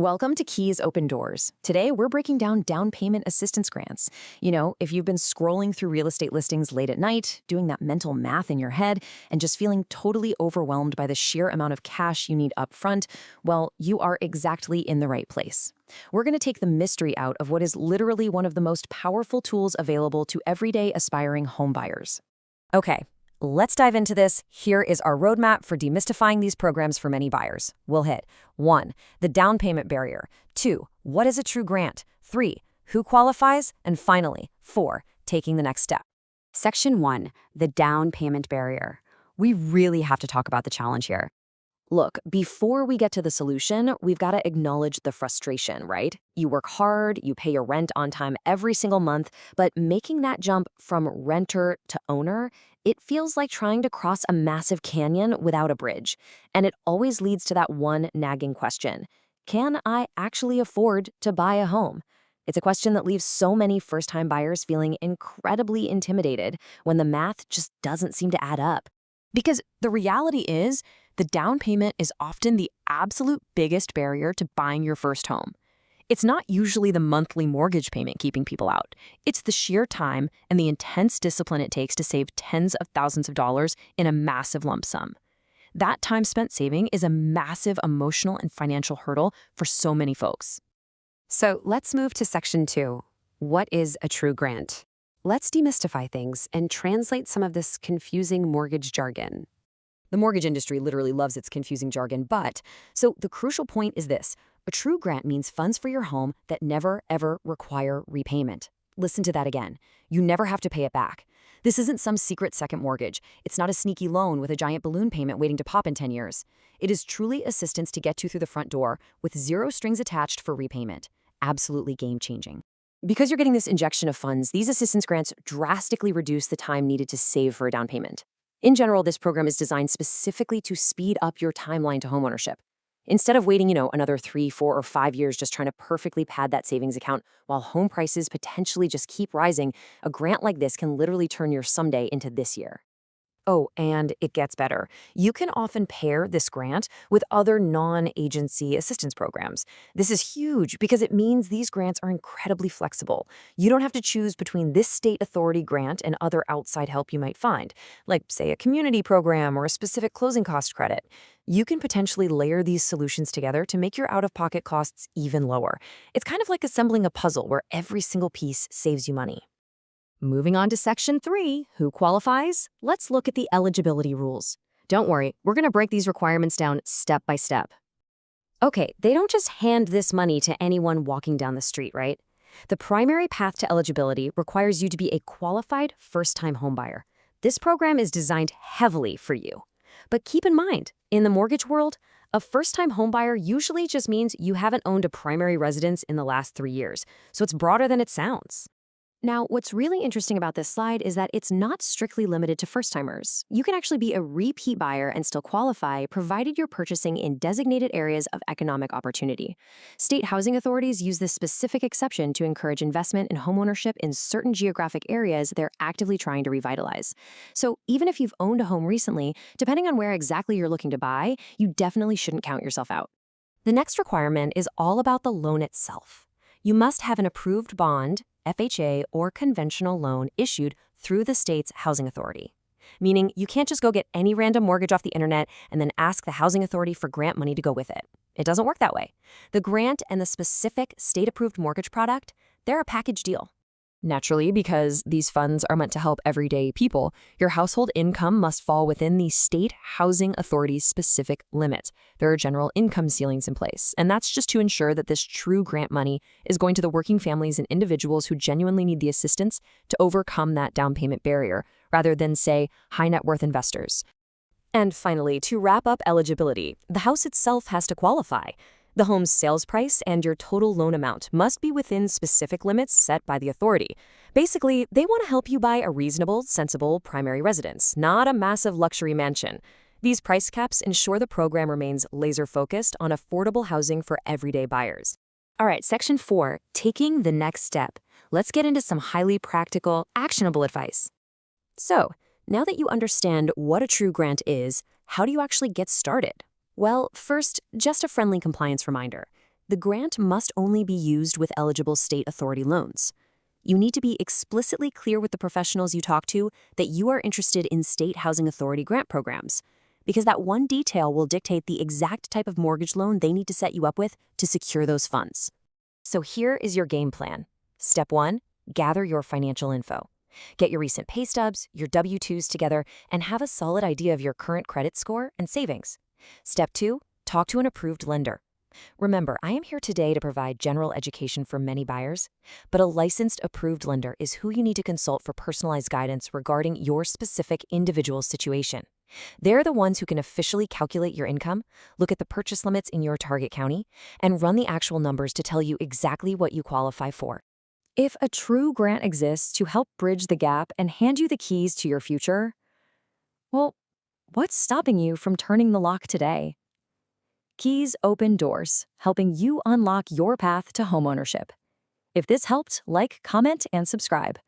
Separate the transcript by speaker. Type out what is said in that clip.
Speaker 1: Welcome to Keys Open Doors. Today, we're breaking down down payment assistance grants. If you've been scrolling through real estate listings late at night, doing that mental math in your head, and just feeling totally overwhelmed by the sheer amount of cash you need up front, well, you are exactly in the right place. We're going to take the mystery out of what is literally one of the most powerful tools available to everyday aspiring homebuyers. Okay, let's dive into this. Here is our roadmap for demystifying these programs for many buyers. We'll hit 1. The down payment barrier. 2. What is a true grant? 3. Who qualifies? And finally, 4. Taking the next step.
Speaker 2: Section 1. The down payment barrier. We really have to talk about the challenge here.
Speaker 1: Look, before we get to the solution, we've got to acknowledge the frustration, right? You work hard, you pay your rent on time every single month, but making that jump from renter to owner, it feels like trying to cross a massive canyon without a bridge. And it always leads to that one nagging question. Can I actually afford to buy a home? It's a question that leaves so many first-time buyers feeling incredibly intimidated when the math just doesn't seem to add up. Because the reality is, the down payment is often the absolute biggest barrier to buying your first home. It's not usually the monthly mortgage payment keeping people out. It's the sheer time and the intense discipline it takes to save tens of thousands of dollars in a massive lump sum. That time spent saving is a massive emotional and financial hurdle for so many folks.
Speaker 2: So let's move to Section 2. What is a true grant? Let's demystify things and translate some of this confusing mortgage jargon.
Speaker 1: The mortgage industry literally loves its confusing jargon, so the crucial point is this. A true grant means funds for your home that never, ever require repayment. Listen to that again. You never have to pay it back. This isn't some secret second mortgage. It's not a sneaky loan with a giant balloon payment waiting to pop in 10 years. It is truly assistance to get you through the front door with zero strings attached for repayment. Absolutely game-changing. Because you're getting this injection of funds, these assistance grants drastically reduce the time needed to save for a down payment. In general, this program is designed specifically to speed up your timeline to homeownership. Instead of waiting, another 3, 4, or 5 years just trying to perfectly pad that savings account while home prices potentially just keep rising, a grant like this can literally turn your someday into this year. Oh, and it gets better. You can often pair this grant with other non-agency assistance programs. This is huge because it means these grants are incredibly flexible. You don't have to choose between this state authority grant and other outside help you might find, like, say, a community program or a specific closing cost credit. You can potentially layer these solutions together to make your out-of-pocket costs even lower. It's kind of like assembling a puzzle where every single piece saves you money. Moving on to Section 3, who qualifies? Let's look at the eligibility rules. Don't worry, we're going to break these requirements down step by step. Okay, they don't just hand this money to anyone walking down the street, right? The primary path to eligibility requires you to be a qualified first-time homebuyer. This program is designed heavily for you. But keep in mind, in the mortgage world, a first-time homebuyer usually just means you haven't owned a primary residence in the last 3 years, so it's broader than it sounds. Now, what's really interesting about this slide is that it's not strictly limited to first-timers. You can actually be a repeat buyer and still qualify, provided you're purchasing in designated areas of economic opportunity. State housing authorities use this specific exception to encourage investment in homeownership in certain geographic areas they're actively trying to revitalize. So even if you've owned a home recently, depending on where exactly you're looking to buy, you definitely shouldn't count yourself out. The next requirement is all about the loan itself. You must have an approved bond, FHA, or conventional loan issued through the state's housing authority. Meaning you can't just go get any random mortgage off the internet and then ask the housing authority for grant money to go with it. It doesn't work that way. The grant and the specific state-approved mortgage product, they're a package deal. Naturally, because these funds are meant to help everyday people, your household income must fall within the state housing authority's specific limits. There are general income ceilings in place, and that's just to ensure that this true grant money is going to the working families and individuals who genuinely need the assistance to overcome that down payment barrier, rather than, say, high net worth investors. And finally, to wrap up eligibility, the house itself has to qualify. The home's sales price and your total loan amount must be within specific limits set by the authority. Basically, they want to help you buy a reasonable, sensible primary residence, not a massive luxury mansion. These price caps ensure the program remains laser-focused on affordable housing for everyday buyers. All right, Section 4, taking the next step. Let's get into some highly practical, actionable advice. So, now that you understand what a true grant is, how do you actually get started? Well, first, just a friendly compliance reminder. The grant must only be used with eligible state authority loans. You need to be explicitly clear with the professionals you talk to that you are interested in state housing authority grant programs, because that one detail will dictate the exact type of mortgage loan they need to set you up with to secure those funds. So here is your game plan. Step 1, gather your financial info. Get your recent pay stubs, your W-2s together, and have a solid idea of your current credit score and savings. Step 2, talk to an approved lender. Remember, I am here today to provide general education for many buyers, but a licensed approved lender is who you need to consult for personalized guidance regarding your specific individual situation. They're the ones who can officially calculate your income, look at the purchase limits in your target county, and run the actual numbers to tell you exactly what you qualify for. If a true grant exists to help bridge the gap and hand you the keys to your future, well, what's stopping you from turning the lock today? Keys open doors, helping you unlock your path to homeownership. If this helped, like, comment, and subscribe.